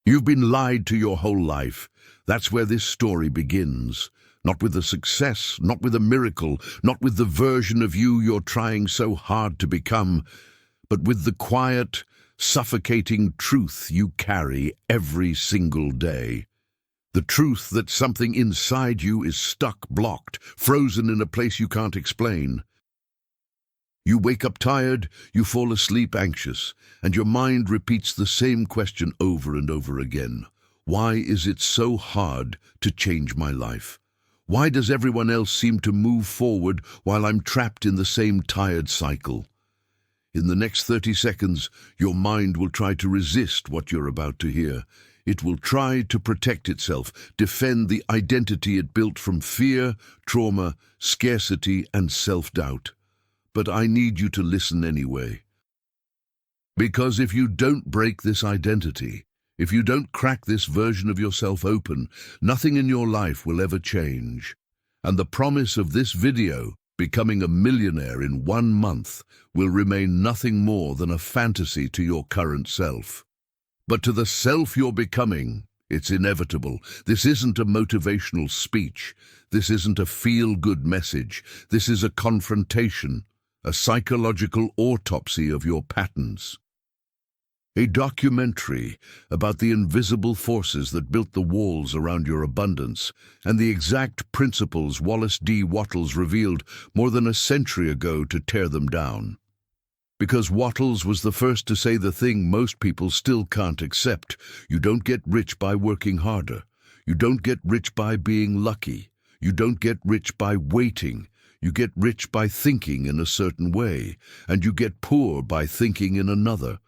You've been lied to your whole life. That's where this story begins. Not with a success, not with a miracle, not with the version of you you're trying so hard to become, but with the quiet, suffocating truth you carry every single day. The truth that something inside you is stuck, blocked, frozen in a place you can't explain. You wake up tired, you fall asleep anxious, and your mind repeats the same question over and over again. Why is it so hard to change my life? Why does everyone else seem to move forward while I'm trapped in the same tired cycle? In the next 30 seconds, your mind will try to resist what you're about to hear. It will try to protect itself, defend the identity it built from fear, trauma, scarcity, and self-doubt. But I need you to listen anyway. Because if you don't break this identity, if you don't crack this version of yourself open, nothing in your life will ever change. And the promise of this video, becoming a millionaire in 1 month, will remain nothing more than a fantasy to your current self. But to the self you're becoming, it's inevitable. This isn't a motivational speech. This isn't a feel-good message. This is a confrontation, a psychological autopsy of your patterns. A documentary about the invisible forces that built the walls around your abundance and the exact principles Wallace D. Wattles revealed more than a century ago to tear them down. Because Wattles was the first to say the thing most people still can't accept. You don't get rich by working harder. You don't get rich by being lucky. You don't get rich by waiting. You get rich by thinking in a certain way, and you get poor by thinking in another.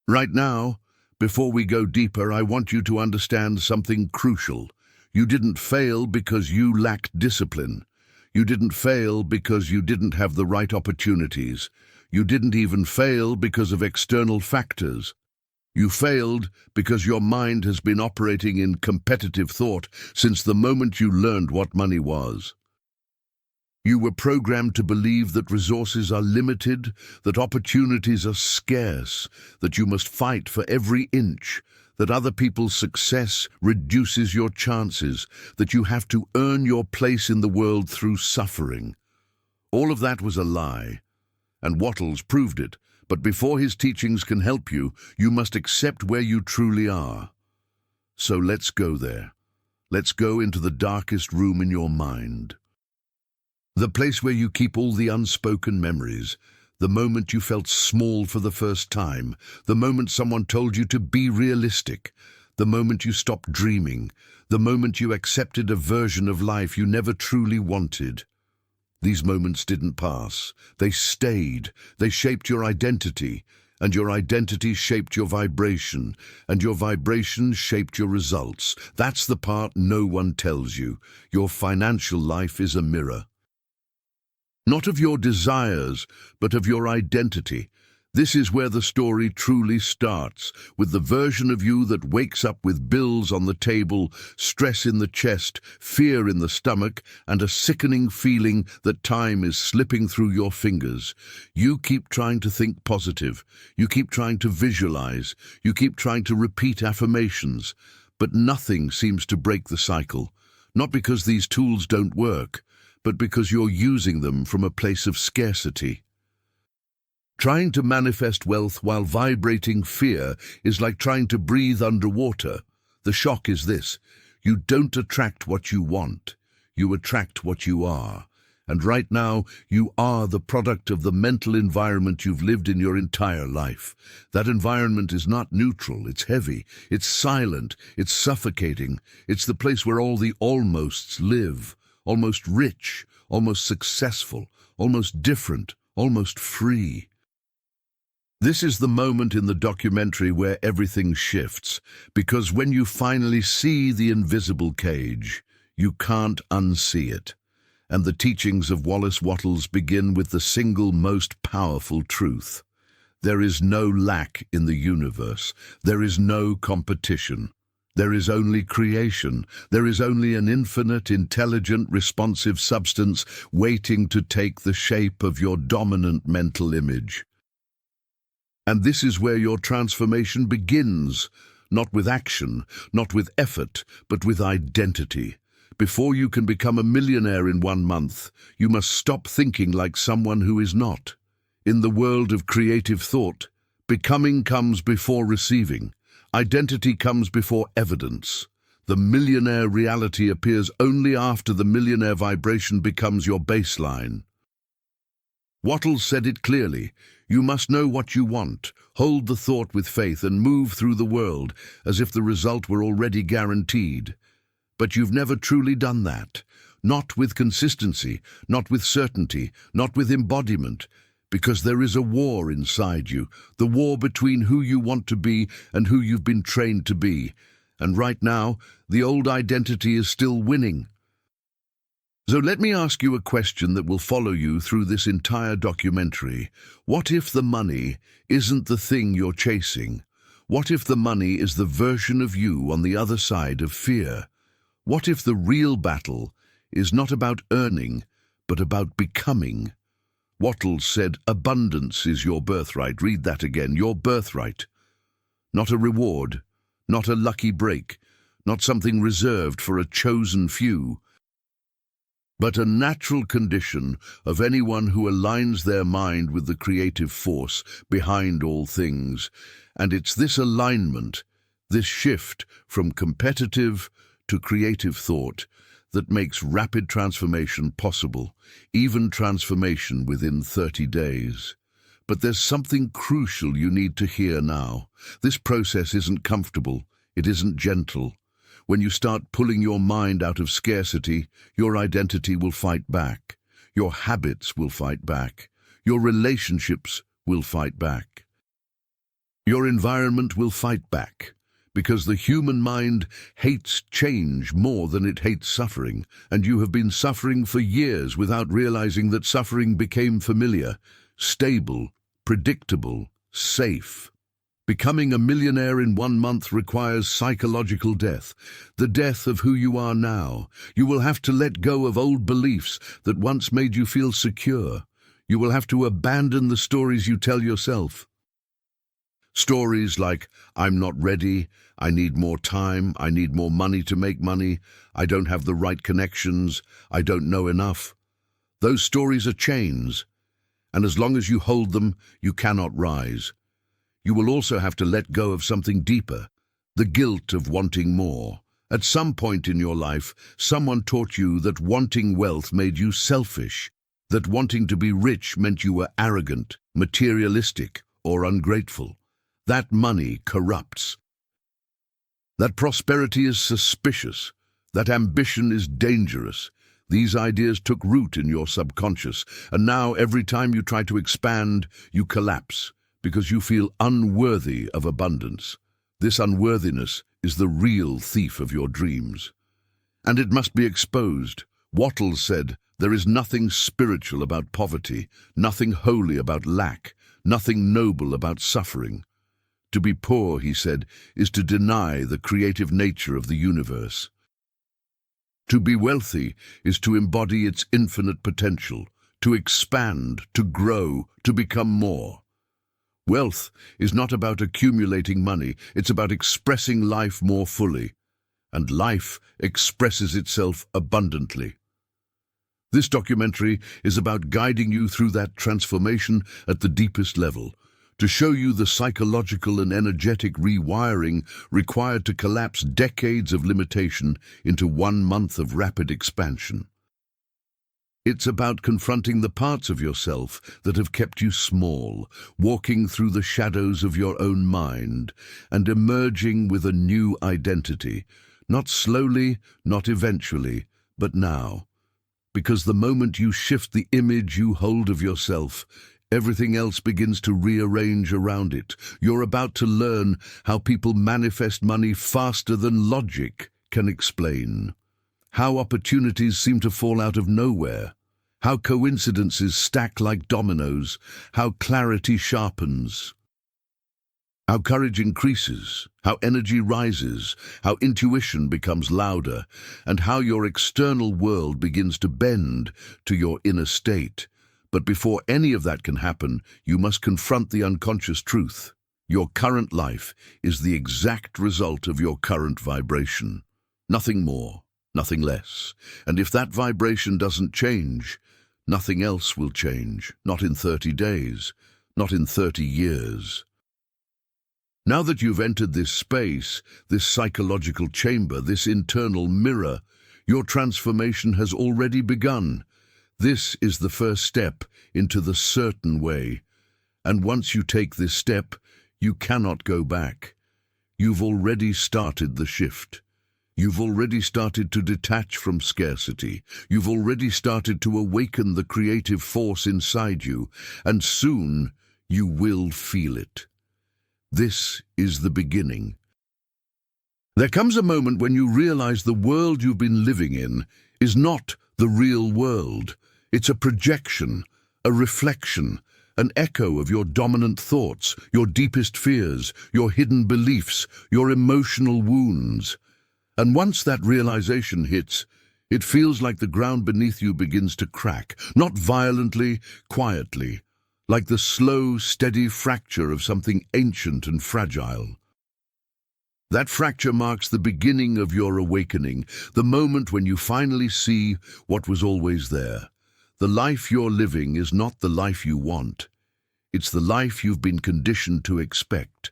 Right now, before we go deeper, I want you to understand something crucial. You didn't fail because you lacked discipline. You didn't fail because you didn't have the right opportunities. You didn't even fail because of external factors. You failed because your mind has been operating in competitive thought since the moment you learned what money was. You were programmed to believe that resources are limited, that opportunities are scarce, that you must fight for every inch, that other people's success reduces your chances, that you have to earn your place in the world through suffering. All of that was a lie, and Wattles proved it. But before his teachings can help you, you must accept where you truly are. So let's go there. Let's go into the darkest room in your mind. The place where you keep all the unspoken memories, the moment you felt small for the first time, the moment someone told you to be realistic, the moment you stopped dreaming, the moment you accepted a version of life you never truly wanted. These moments didn't pass. They stayed. They shaped your identity, and your identity shaped your vibration, and your vibration shaped your results. That's the part no one tells you. Your financial life is a mirror. Not of your desires, but of your identity. This is where the story truly starts, with the version of you that wakes up with bills on the table, stress in the chest, fear in the stomach, and a sickening feeling that time is slipping through your fingers. You keep trying to think positive. You keep trying to visualize. You keep trying to repeat affirmations. But nothing seems to break the cycle. Not because these tools don't work, but because you're using them from a place of scarcity. Trying to manifest wealth while vibrating fear is like trying to breathe underwater. The shock is this: you don't attract what you want, you attract what you are. And right now, you are the product of the mental environment you've lived in your entire life. That environment is not neutral, it's heavy, it's silent, it's suffocating. It's the place where all the almosts live. Almost rich, almost successful, almost different, almost free. This is the moment in the documentary where everything shifts, because when you finally see the invisible cage, you can't unsee it. And the teachings of Wallace Wattles begin with the single most powerful truth. There is no lack in the universe. There is no competition. There is only creation. There is only an infinite, intelligent, responsive substance waiting to take the shape of your dominant mental image. And this is where your transformation begins, not with action, not with effort, but with identity. Before you can become a millionaire in 1 month, you must stop thinking like someone who is not. In the world of creative thought, becoming comes before receiving. Identity comes before evidence. The millionaire reality appears only after the millionaire vibration becomes your baseline. Wattles said it clearly. You must know what you want, hold the thought with faith, and move through the world as if the result were already guaranteed. But you've never truly done that. Not with consistency, not with certainty, not with embodiment, because there is a war inside you, the war between who you want to be and who you've been trained to be. And right now, the old identity is still winning. So let me ask you a question that will follow you through this entire documentary. What if the money isn't the thing you're chasing? What if the money is the version of you on the other side of fear? What if the real battle is not about earning, but about becoming? Wattles said, abundance is your birthright. Read that again, your birthright. Not a reward, not a lucky break, not something reserved for a chosen few, but a natural condition of anyone who aligns their mind with the creative force behind all things. And it's this alignment, this shift from competitive to creative thought, that makes rapid transformation possible, even transformation within 30 days. But there's something crucial you need to hear now. This process isn't comfortable, it isn't gentle. When you start pulling your mind out of scarcity, your identity will fight back. Your habits will fight back. Your relationships will fight back. Your environment will fight back. Because the human mind hates change more than it hates suffering, and you have been suffering for years without realizing that suffering became familiar, stable, predictable, safe. Becoming a millionaire in 1 month requires psychological death, the death of who you are now. You will have to let go of old beliefs that once made you feel secure. You will have to abandon the stories you tell yourself. Stories like, I'm not ready, I need more time, I need more money to make money, I don't have the right connections, I don't know enough. Those stories are chains, and as long as you hold them, you cannot rise. You will also have to let go of something deeper, the guilt of wanting more. At some point in your life, someone taught you that wanting wealth made you selfish, that wanting to be rich meant you were arrogant, materialistic, or ungrateful. That money corrupts. That prosperity is suspicious. That ambition is dangerous. These ideas took root in your subconscious, and now every time you try to expand, you collapse, because you feel unworthy of abundance. This unworthiness is the real thief of your dreams. And it must be exposed. Wattles said, there is nothing spiritual about poverty, nothing holy about lack, nothing noble about suffering. To be poor, he said, is to deny the creative nature of the universe. To be wealthy is to embody its infinite potential, to expand, to grow, to become more. Wealth is not about accumulating money, it's about expressing life more fully. And life expresses itself abundantly. This documentary is about guiding you through that transformation at the deepest level, to show you the psychological and energetic rewiring required to collapse decades of limitation into 1 month of rapid expansion. It's about confronting the parts of yourself that have kept you small, walking through the shadows of your own mind, and emerging with a new identity, not slowly, not eventually, but now. Because the moment you shift the image you hold of yourself, everything else begins to rearrange around it. You're about to learn how people manifest money faster than logic can explain. How opportunities seem to fall out of nowhere. How coincidences stack like dominoes. How clarity sharpens. How courage increases. How energy rises. How intuition becomes louder. And how your external world begins to bend to your inner state. But before any of that can happen, you must confront the unconscious truth. Your current life is the exact result of your current vibration. Nothing more, nothing less. And if that vibration doesn't change, nothing else will change. Not in 30 days, not in 30 years. Now that you've entered this space, this psychological chamber, this internal mirror, your transformation has already begun. This is the first step into the certain way. And once you take this step, you cannot go back. You've already started the shift. You've already started to detach from scarcity. You've already started to awaken the creative force inside you, and soon you will feel it. This is the beginning. There comes a moment when you realize the world you've been living in is not the real world. It's a projection, a reflection, an echo of your dominant thoughts, your deepest fears, your hidden beliefs, your emotional wounds. And once that realization hits, it feels like the ground beneath you begins to crack, not violently, quietly, like the slow, steady fracture of something ancient and fragile. That fracture marks the beginning of your awakening, the moment when you finally see what was always there. The life you're living is not the life you want. It's the life you've been conditioned to expect.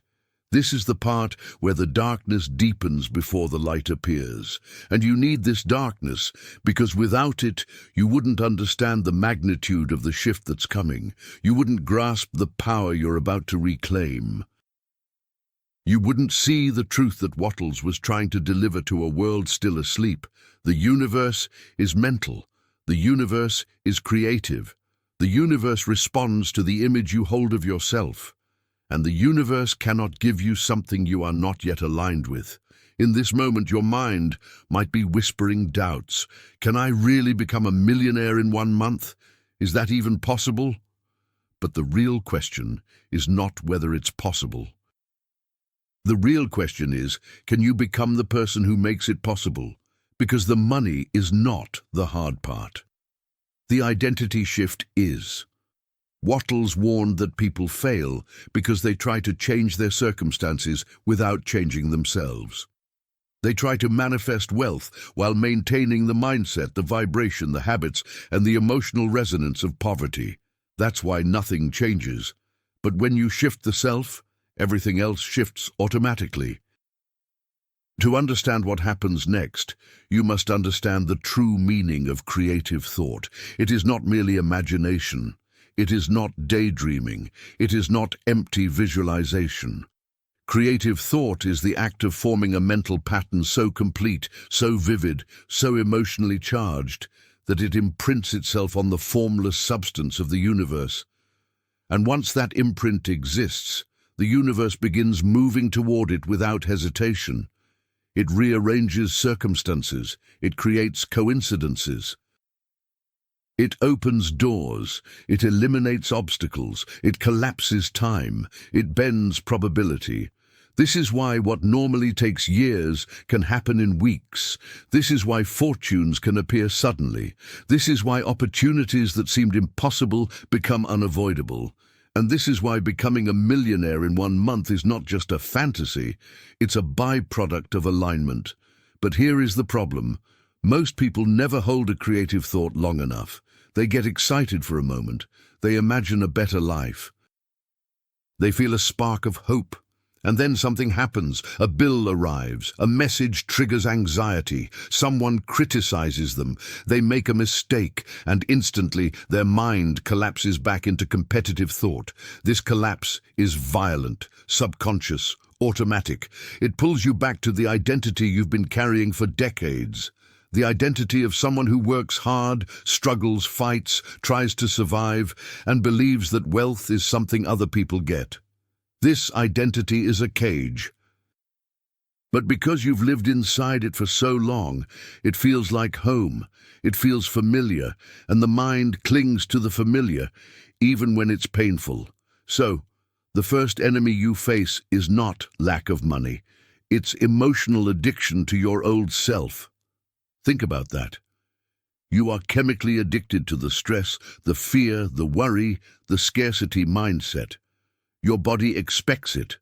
This is the part where the darkness deepens before the light appears. And you need this darkness because without it, you wouldn't understand the magnitude of the shift that's coming. You wouldn't grasp the power you're about to reclaim. You wouldn't see the truth that Wattles was trying to deliver to a world still asleep. The universe is mental. The universe is creative. The universe responds to the image you hold of yourself. And the universe cannot give you something you are not yet aligned with. In this moment, your mind might be whispering doubts. Can I really become a millionaire in 1 month? Is that even possible? But the real question is not whether it's possible. The real question is, can you become the person who makes it possible? Because the money is not the hard part. The identity shift is. Wattles warned that people fail because they try to change their circumstances without changing themselves. They try to manifest wealth while maintaining the mindset, the vibration, the habits, and the emotional resonance of poverty. That's why nothing changes. But when you shift the self, everything else shifts automatically. To understand what happens next, you must understand the true meaning of creative thought. It is not merely imagination. It is not daydreaming. It is not empty visualization. Creative thought is the act of forming a mental pattern so complete, so vivid, so emotionally charged, that it imprints itself on the formless substance of the universe. And once that imprint exists, the universe begins moving toward it without hesitation. It rearranges circumstances. It creates coincidences. It opens doors. It eliminates obstacles. It collapses time. It bends probability. This is why what normally takes years can happen in weeks. This is why fortunes can appear suddenly. This is why opportunities that seemed impossible become unavoidable. And this is why becoming a millionaire in 1 month is not just a fantasy, it's a byproduct of alignment. But here is the problem. Most people never hold a creative thought long enough. They get excited for a moment. They imagine a better life. They feel a spark of hope. And then something happens. A bill arrives. A message triggers anxiety. Someone criticizes them. They make a mistake, and instantly their mind collapses back into competitive thought. This collapse is violent, subconscious, automatic. It pulls you back to the identity you've been carrying for decades. The identity of someone who works hard, struggles, fights, tries to survive, and believes that wealth is something other people get. This identity is a cage. But because you've lived inside it for so long, it feels like home. It feels familiar, and the mind clings to the familiar, even when it's painful. So, the first enemy you face is not lack of money. It's emotional addiction to your old self. Think about that. You are chemically addicted to the stress, the fear, the worry, the scarcity mindset. Your body expects it.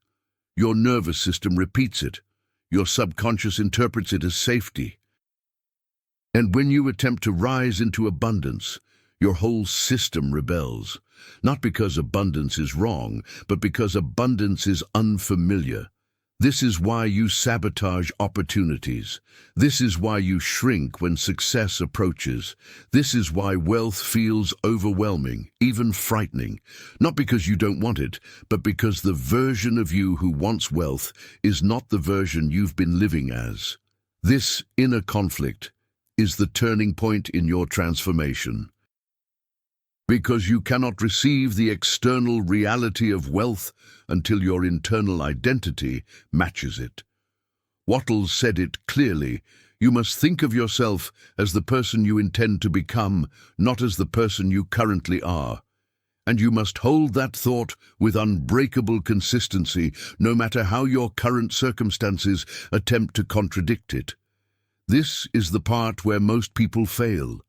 Your nervous system repeats it. Your subconscious interprets it as safety. And when you attempt to rise into abundance, your whole system rebels. Not because abundance is wrong, but because abundance is unfamiliar. This is why you sabotage opportunities. This is why you shrink when success approaches. This is why wealth feels overwhelming, even frightening. Not because you don't want it, but because the version of you who wants wealth is not the version you've been living as. This inner conflict is the turning point in your transformation. Because you cannot receive the external reality of wealth until your internal identity matches it. Wattles said it clearly: you must think of yourself as the person you intend to become, not as the person you currently are. And you must hold that thought with unbreakable consistency, no matter how your current circumstances attempt to contradict it. This is the part where most people fail.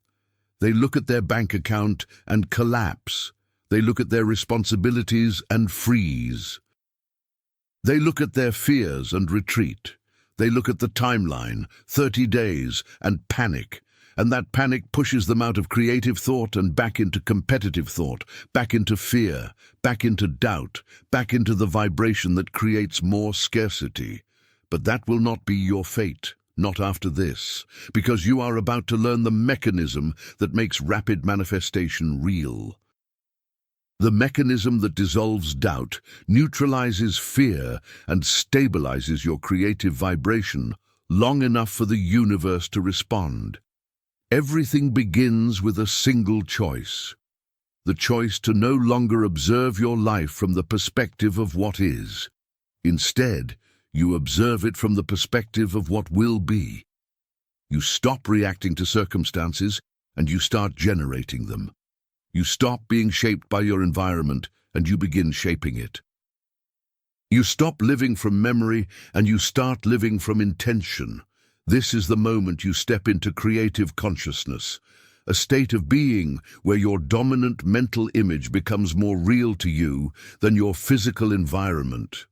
They look at their bank account and collapse. They look at their responsibilities and freeze. They look at their fears and retreat. They look at the timeline, 30 days, and panic. And that panic pushes them out of creative thought and back into competitive thought, back into fear, back into doubt, back into the vibration that creates more scarcity. But that will not be your fate. Not after this, because you are about to learn the mechanism that makes rapid manifestation real. The mechanism that dissolves doubt, neutralizes fear, and stabilizes your creative vibration long enough for the universe to respond. Everything begins with a single choice. The choice to no longer observe your life from the perspective of what is. Instead, you observe it from the perspective of what will be. You stop reacting to circumstances and you start generating them. You stop being shaped by your environment and you begin shaping it. You stop living from memory and you start living from intention. This is the moment you step into creative consciousness, a state of being where your dominant mental image becomes more real to you than your physical environment.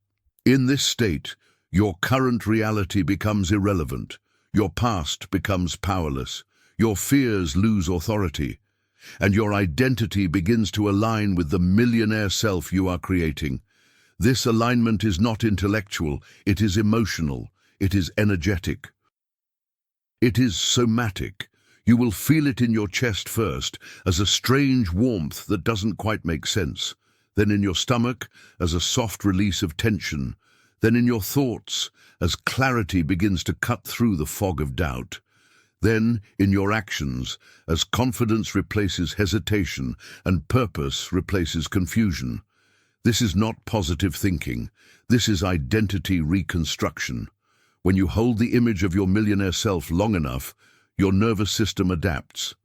In this state, your current reality becomes irrelevant. Your past becomes powerless. Your fears lose authority. And your identity begins to align with the millionaire self you are creating. This alignment is not intellectual, it is emotional, it is energetic. It is somatic. You will feel it in your chest first, as a strange warmth that doesn't quite make sense. Then in your stomach, as a soft release of tension. Then in your thoughts, as clarity begins to cut through the fog of doubt. Then in your actions, as confidence replaces hesitation and purpose replaces confusion. This is not positive thinking. This is identity reconstruction. When you hold the image of your millionaire self long enough, your nervous system adapts.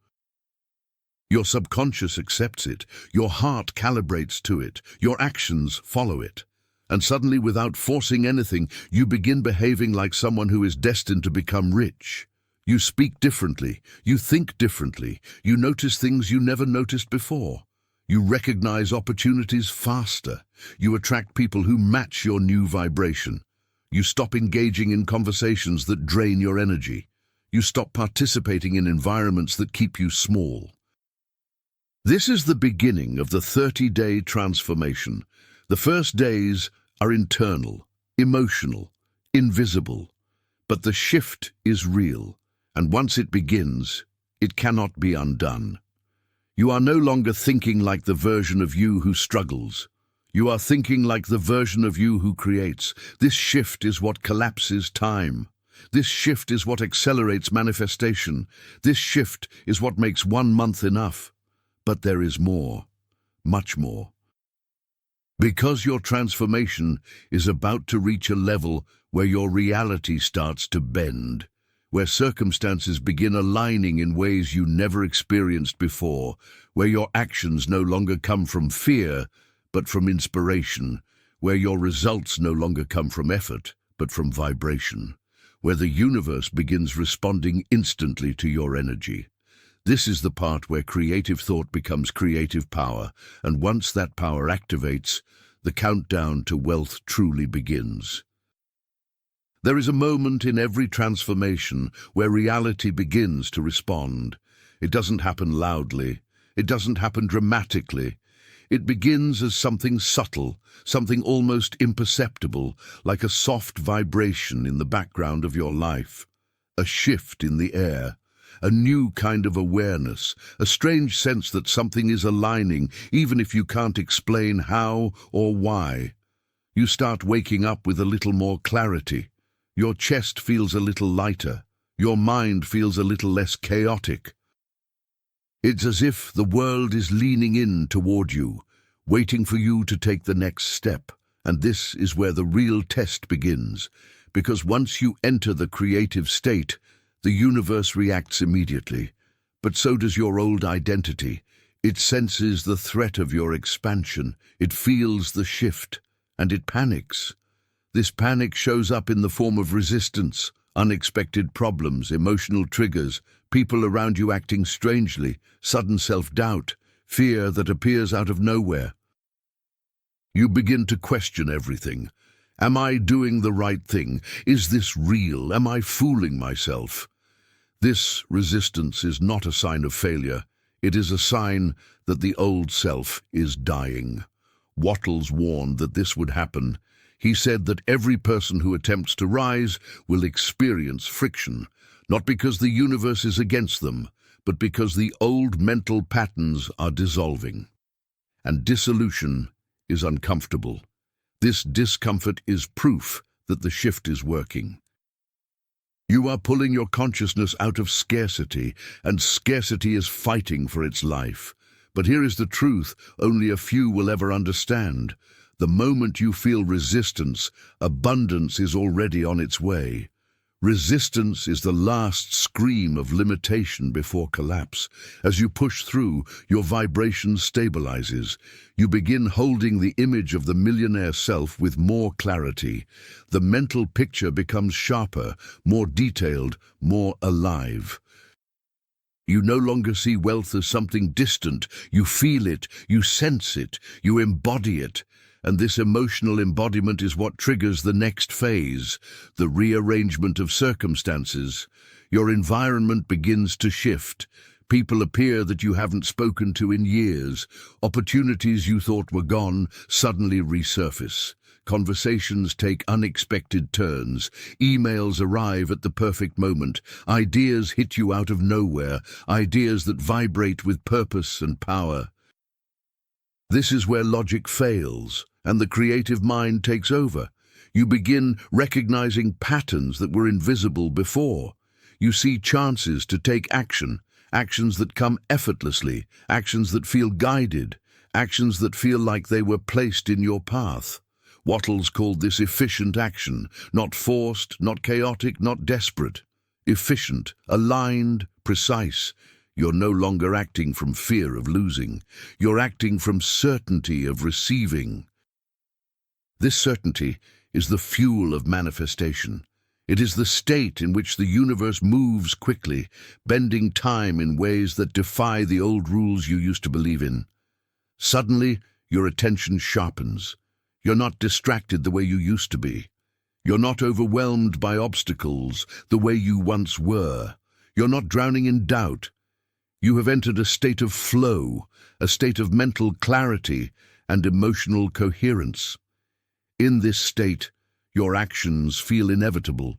Your subconscious accepts it. Your heart calibrates to it. Your actions follow it. And suddenly, without forcing anything, you begin behaving like someone who is destined to become rich. You speak differently, you think differently, you notice things you never noticed before. You recognize opportunities faster. You attract people who match your new vibration. You stop engaging in conversations that drain your energy. You stop participating in environments that keep you small. This is the beginning of the 30-day transformation. The first days are internal, emotional, invisible, but the shift is real, and once it begins, it cannot be undone. You are no longer thinking like the version of you who struggles. You are thinking like the version of you who creates. This shift is what collapses time. This shift is what accelerates manifestation. This shift is what makes 1 month enough. But there is more, much more. Because your transformation is about to reach a level where your reality starts to bend, where circumstances begin aligning in ways you never experienced before, where your actions no longer come from fear, but from inspiration, where your results no longer come from effort, but from vibration, where the universe begins responding instantly to your energy. This is the part where creative thought becomes creative power, and once that power activates, the countdown to wealth truly begins. There is a moment in every transformation where reality begins to respond. It doesn't happen loudly. It doesn't happen dramatically. It begins as something subtle, something almost imperceptible, like a soft vibration in the background of your life. A shift in the air, a new kind of awareness, a strange sense that something is aligning, even if you can't explain how or why. You start waking up with a little more clarity. Your chest feels a little lighter. Your mind feels a little less chaotic. It's as if the world is leaning in toward you, waiting for you to take the next step. And this is where the real test begins, because once you enter the creative state, the universe reacts immediately. But so does your old identity. It senses the threat of your expansion. It feels the shift, and it panics. This panic shows up in the form of resistance, unexpected problems, emotional triggers, people around you acting strangely, sudden self-doubt, fear that appears out of nowhere. You begin to question everything. Am I doing the right thing? Is this real? Am I fooling myself? This resistance is not a sign of failure. It is a sign that the old self is dying. Wattles warned that this would happen. He said that every person who attempts to rise will experience friction, not because the universe is against them, but because the old mental patterns are dissolving. And dissolution is uncomfortable. This discomfort is proof that the shift is working. You are pulling your consciousness out of scarcity, and scarcity is fighting for its life. But here is the truth only a few will ever understand. The moment you feel resistance, abundance is already on its way. Resistance is the last scream of limitation before collapse. As you push through, your vibration stabilizes. You begin holding the image of the millionaire self with more clarity. The mental picture becomes sharper, more detailed, more alive. You no longer see wealth as something distant. You feel it, you sense it, you embody it. And this emotional embodiment is what triggers the next phase, the rearrangement of circumstances. Your environment begins to shift. People appear that you haven't spoken to in years. Opportunities you thought were gone suddenly resurface. Conversations take unexpected turns. Emails arrive at the perfect moment. Ideas hit you out of nowhere, ideas that vibrate with purpose and power. This is where logic fails, and the creative mind takes over. You begin recognizing patterns that were invisible before. You see chances to take action, actions that come effortlessly, actions that feel guided, actions that feel like they were placed in your path. Wattles called this efficient action, not forced, not chaotic, not desperate. Efficient, aligned, precise. You're no longer acting from fear of losing. You're acting from certainty of receiving. This certainty is the fuel of manifestation. It is the state in which the universe moves quickly, bending time in ways that defy the old rules you used to believe in. Suddenly, your attention sharpens. You're not distracted the way you used to be. You're not overwhelmed by obstacles the way you once were. You're not drowning in doubt. You have entered a state of flow, a state of mental clarity and emotional coherence. In this state, your actions feel inevitable.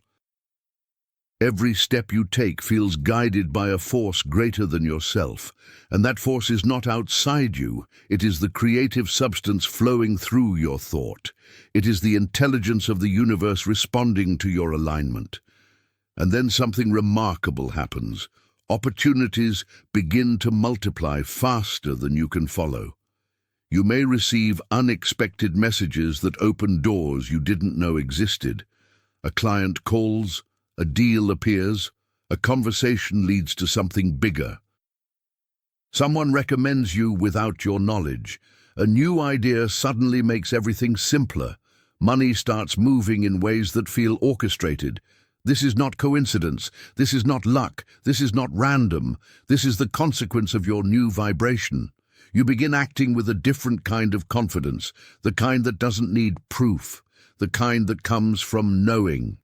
Every step you take feels guided by a force greater than yourself, and that force is not outside you. It is the creative substance flowing through your thought. It is the intelligence of the universe responding to your alignment. And then something remarkable happens. Opportunities begin to multiply faster than you can follow. You may receive unexpected messages that open doors you didn't know existed. A client calls, a deal appears, a conversation leads to something bigger. Someone recommends you without your knowledge. A new idea suddenly makes everything simpler. Money starts moving in ways that feel orchestrated. This is not coincidence. This is not luck. This is not random. This is the consequence of your new vibration. You begin acting with a different kind of confidence, the kind that doesn't need proof, the kind that comes from knowing.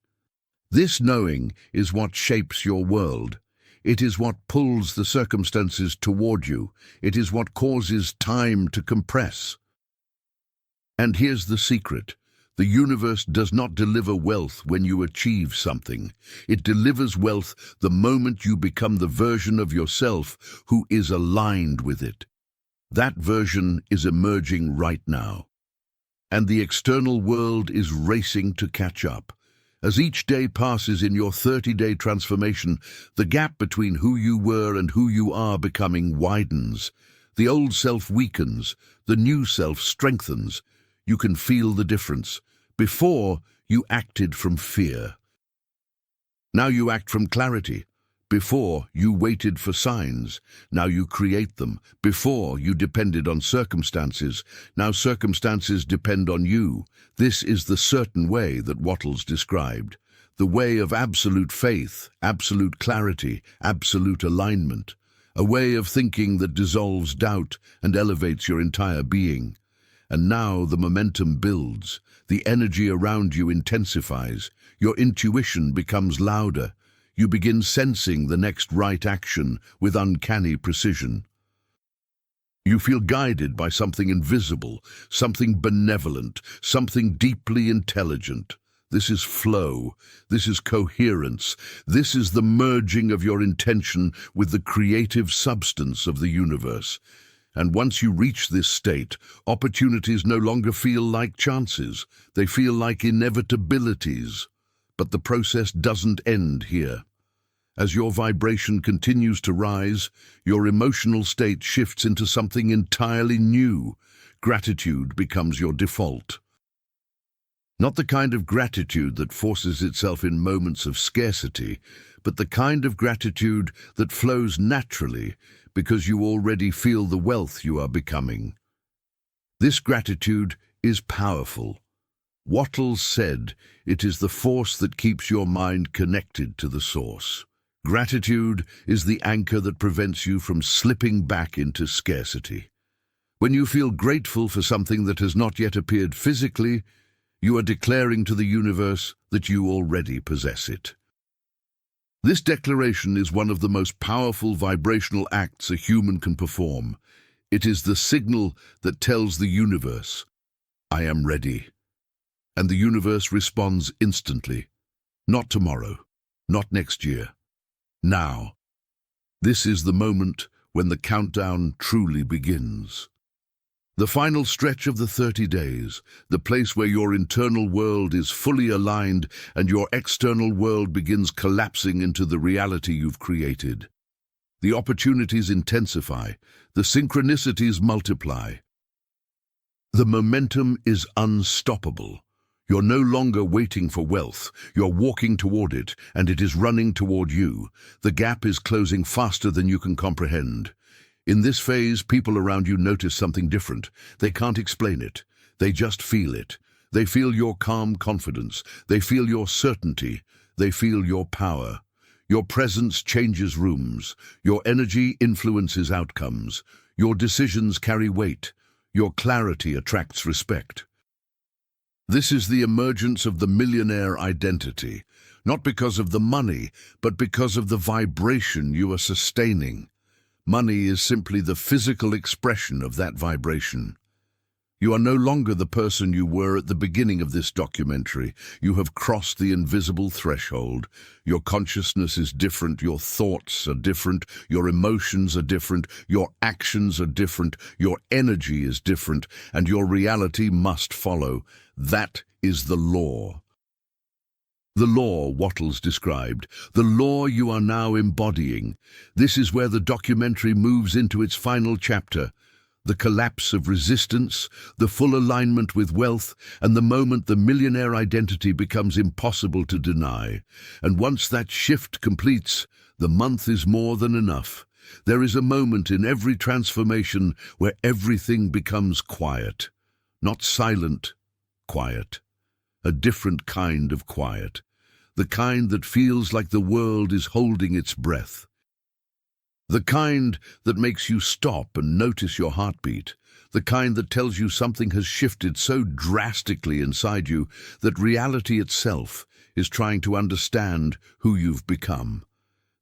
This knowing is what shapes your world. It is what pulls the circumstances toward you. It is what causes time to compress. And here's the secret. The universe does not deliver wealth when you achieve something. It delivers wealth the moment you become the version of yourself who is aligned with it. That version is emerging right now. And the external world is racing to catch up. As each day passes in your 30-day transformation, the gap between who you were and who you are becoming widens. The old self weakens, the new self strengthens. You can feel the difference. Before, you acted from fear. Now you act from clarity. Before, you waited for signs. Now you create them. Before, you depended on circumstances. Now circumstances depend on you. This is the certain way that Wattles described. The way of absolute faith, absolute clarity, absolute alignment. A way of thinking that dissolves doubt and elevates your entire being. And now the momentum builds. The energy around you intensifies. Your intuition becomes louder. You begin sensing the next right action with uncanny precision. You feel guided by something invisible, something benevolent, something deeply intelligent. This is flow. This is coherence. This is the merging of your intention with the creative substance of the universe. And once you reach this state, opportunities no longer feel like chances. They feel like inevitabilities. But the process doesn't end here. As your vibration continues to rise, your emotional state shifts into something entirely new. Gratitude becomes your default. Not the kind of gratitude that forces itself in moments of scarcity, but the kind of gratitude that flows naturally because you already feel the wealth you are becoming. This gratitude is powerful. Wattles said, it is the force that keeps your mind connected to the source. Gratitude is the anchor that prevents you from slipping back into scarcity. When you feel grateful for something that has not yet appeared physically, you are declaring to the universe that you already possess it. This declaration is one of the most powerful vibrational acts a human can perform. It is the signal that tells the universe, I am ready. And the universe responds instantly. Not tomorrow, not next year. Now. This is the moment when the countdown truly begins. The final stretch of the 30 days, the place where your internal world is fully aligned and your external world begins collapsing into the reality you've created. The opportunities intensify, the synchronicities multiply. The momentum is unstoppable. You're no longer waiting for wealth, you're walking toward it, and it is running toward you. The gap is closing faster than you can comprehend. In this phase, people around you notice something different. They can't explain it. They just feel it. They feel your calm confidence. They feel your certainty. They feel your power. Your presence changes rooms. Your energy influences outcomes. Your decisions carry weight. Your clarity attracts respect. This is the emergence of the millionaire identity, not because of the money, but because of the vibration you are sustaining. Money is simply the physical expression of that vibration. You are no longer the person you were at the beginning of this documentary. You have crossed the invisible threshold. Your consciousness is different, your thoughts are different, your emotions are different, your actions are different, your energy is different, and your reality must follow. That is the law. The law Wattles described, the law you are now embodying. This is where the documentary moves into its final chapter. The collapse of resistance, the full alignment with wealth, and the moment the millionaire identity becomes impossible to deny. And once that shift completes, the month is more than enough. There is a moment in every transformation where everything becomes quiet. Not silent, quiet. A different kind of quiet. The kind that feels like the world is holding its breath. The kind that makes you stop and notice your heartbeat. The kind that tells you something has shifted so drastically inside you that reality itself is trying to understand who you've become.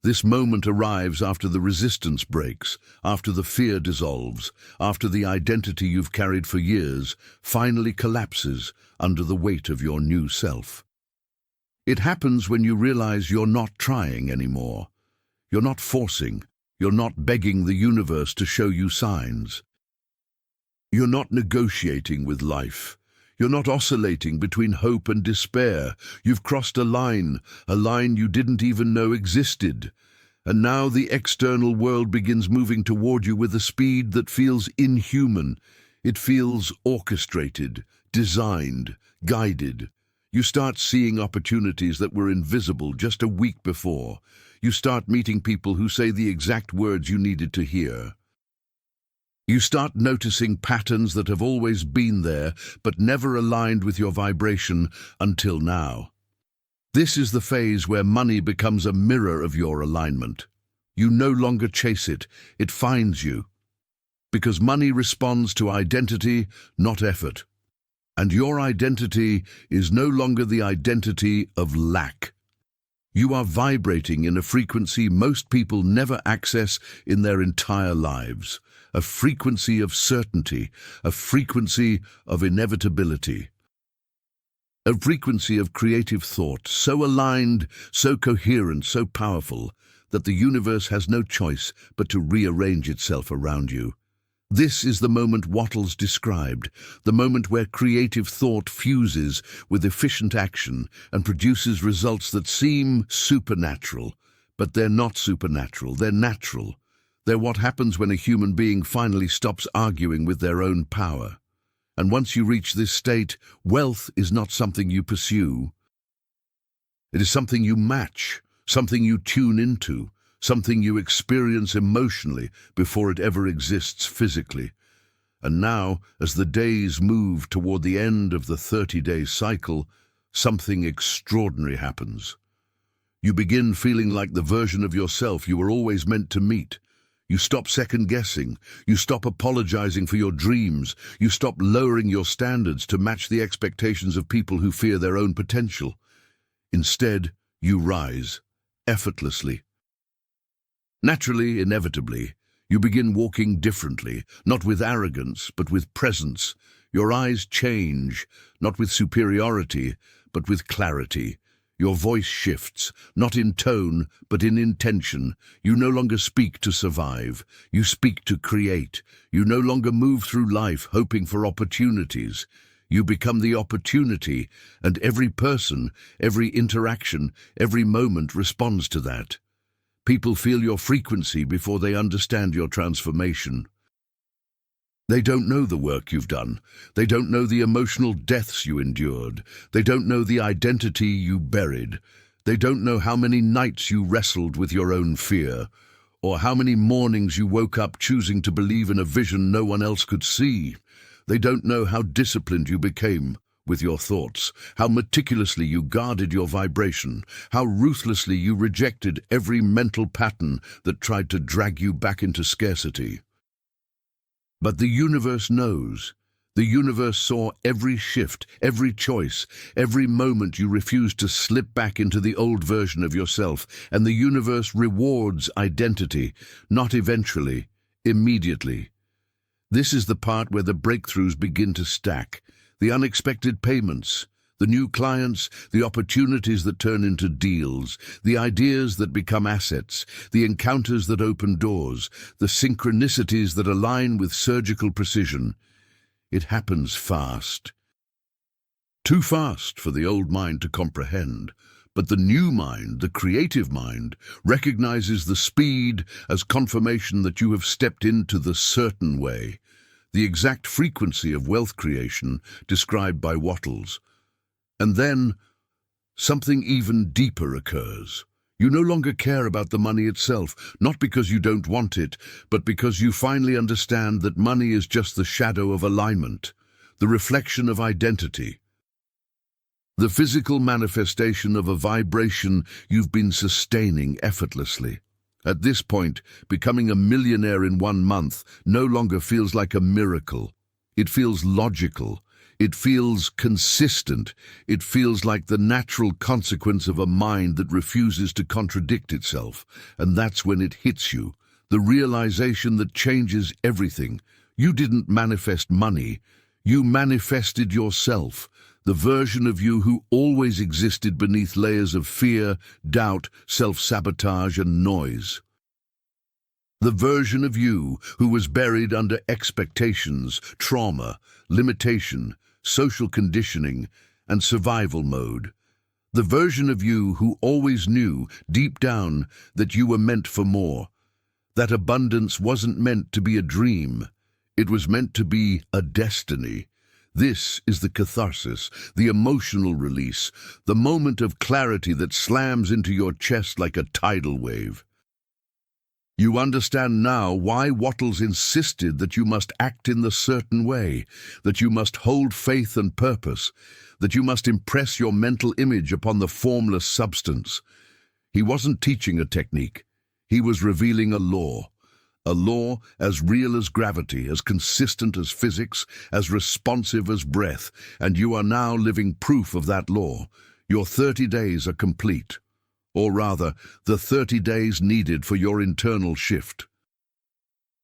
This moment arrives after the resistance breaks, after the fear dissolves, after the identity you've carried for years finally collapses under the weight of your new self. It happens when you realize you're not trying anymore. You're not forcing. You're not begging the universe to show you signs. You're not negotiating with life. You're not oscillating between hope and despair. You've crossed a line you didn't even know existed. And now the external world begins moving toward you with a speed that feels inhuman. It feels orchestrated, designed, guided. You start seeing opportunities that were invisible just a week before. You start meeting people who say the exact words you needed to hear. You start noticing patterns that have always been there, but never aligned with your vibration until now. This is the phase where money becomes a mirror of your alignment. You no longer chase it, it finds you. Because money responds to identity, not effort. And your identity is no longer the identity of lack. You are vibrating in a frequency most people never access in their entire lives. A frequency of certainty, a frequency of inevitability. A frequency of creative thought, so aligned, so coherent, so powerful, that the universe has no choice but to rearrange itself around you. This is the moment Wattles described, the moment where creative thought fuses with efficient action and produces results that seem supernatural. But they're not supernatural, they're natural. They're what happens when a human being finally stops arguing with their own power. And once you reach this state, wealth is not something you pursue. It is something you match, something you tune into, something you experience emotionally before it ever exists physically. And now, as the days move toward the end of the 30-day cycle, something extraordinary happens. You begin feeling like the version of yourself you were always meant to meet. You stop second-guessing. You stop apologizing for your dreams. You stop lowering your standards to match the expectations of people who fear their own potential. Instead, you rise, effortlessly. Naturally, inevitably, you begin walking differently, not with arrogance, but with presence. Your eyes change, not with superiority, but with clarity. Your voice shifts, not in tone, but in intention. You no longer speak to survive. You speak to create. You no longer move through life hoping for opportunities. You become the opportunity, and every person, every interaction, every moment responds to that. People feel your frequency before they understand your transformation. They don't know the work you've done. They don't know the emotional deaths you endured. They don't know the identity you buried. They don't know how many nights you wrestled with your own fear, or how many mornings you woke up choosing to believe in a vision no one else could see. They don't know how disciplined you became with your thoughts, how meticulously you guarded your vibration, how ruthlessly you rejected every mental pattern that tried to drag you back into scarcity. But the universe knows. The universe saw every shift, every choice, every moment you refused to slip back into the old version of yourself, and the universe rewards identity, not eventually, immediately. This is the part where the breakthroughs begin to stack, the unexpected payments, the new clients, the opportunities that turn into deals, the ideas that become assets, the encounters that open doors, the synchronicities that align with surgical precision. It happens fast. Too fast for the old mind to comprehend, but the new mind, the creative mind, recognizes the speed as confirmation that you have stepped into the certain way, the exact frequency of wealth creation described by Wattles. And then, something even deeper occurs. You no longer care about the money itself, not because you don't want it, but because you finally understand that money is just the shadow of alignment, the reflection of identity, the physical manifestation of a vibration you've been sustaining effortlessly. At this point, becoming a millionaire in 1 month no longer feels like a miracle. It feels logical. It feels consistent. It feels like the natural consequence of a mind that refuses to contradict itself. And that's when it hits you, the realization that changes everything. You didn't manifest money. You manifested yourself, the version of you who always existed beneath layers of fear, doubt, self-sabotage, and noise. The version of you who was buried under expectations, trauma, limitation, social conditioning, and survival mode. The version of you who always knew, deep down, that you were meant for more. That abundance wasn't meant to be a dream. It was meant to be a destiny. This is the catharsis, the emotional release, the moment of clarity that slams into your chest like a tidal wave. You understand now why Wattles insisted that you must act in the certain way, that you must hold faith and purpose, that you must impress your mental image upon the formless substance. He wasn't teaching a technique. He was revealing a law as real as gravity, as consistent as physics, as responsive as breath, and you are now living proof of that law. Your 30 days are complete. Or rather, the 30 days needed for your internal shift.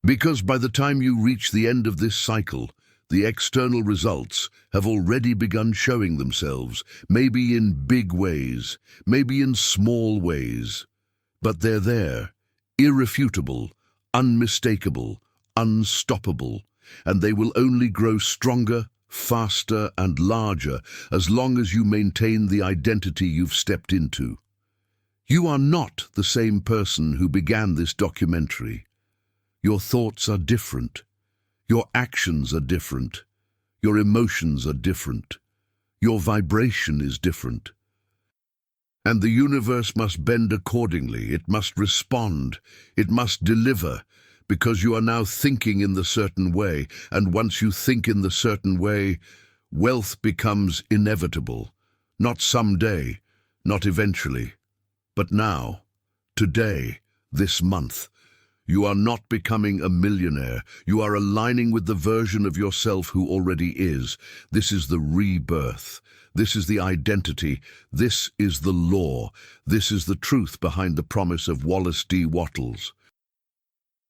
Because by the time you reach the end of this cycle, the external results have already begun showing themselves, maybe in big ways, maybe in small ways. But they're there, irrefutable, unmistakable, unstoppable, and they will only grow stronger, faster, and larger as long as you maintain the identity you've stepped into. You are not the same person who began this documentary. Your thoughts are different. Your actions are different. Your emotions are different. Your vibration is different. And the universe must bend accordingly. It must respond. It must deliver, because you are now thinking in the certain way. And once you think in the certain way, wealth becomes inevitable. Not someday, not eventually. But now, today, this month, you are not becoming a millionaire. You are aligning with the version of yourself who already is. This is the rebirth. This is the identity. This is the law. This is the truth behind the promise of Wallace D. Wattles.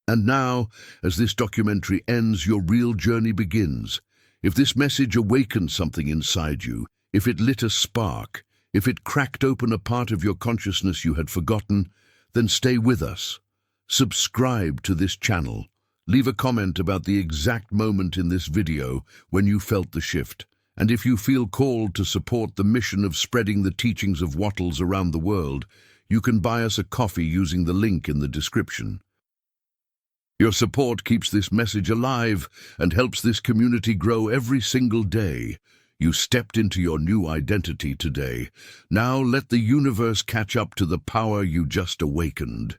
And now, as this documentary ends, your real journey begins. If this message awakened something inside you, if it lit a spark, if it cracked open a part of your consciousness you had forgotten, then stay with us. Subscribe to this channel. Leave a comment about the exact moment in this video when you felt the shift. And if you feel called to support the mission of spreading the teachings of Wattles around the world, you can buy us a coffee using the link in the description. Your support keeps this message alive and helps this community grow every single day. You stepped into your new identity today. Now let the universe catch up to the power you just awakened.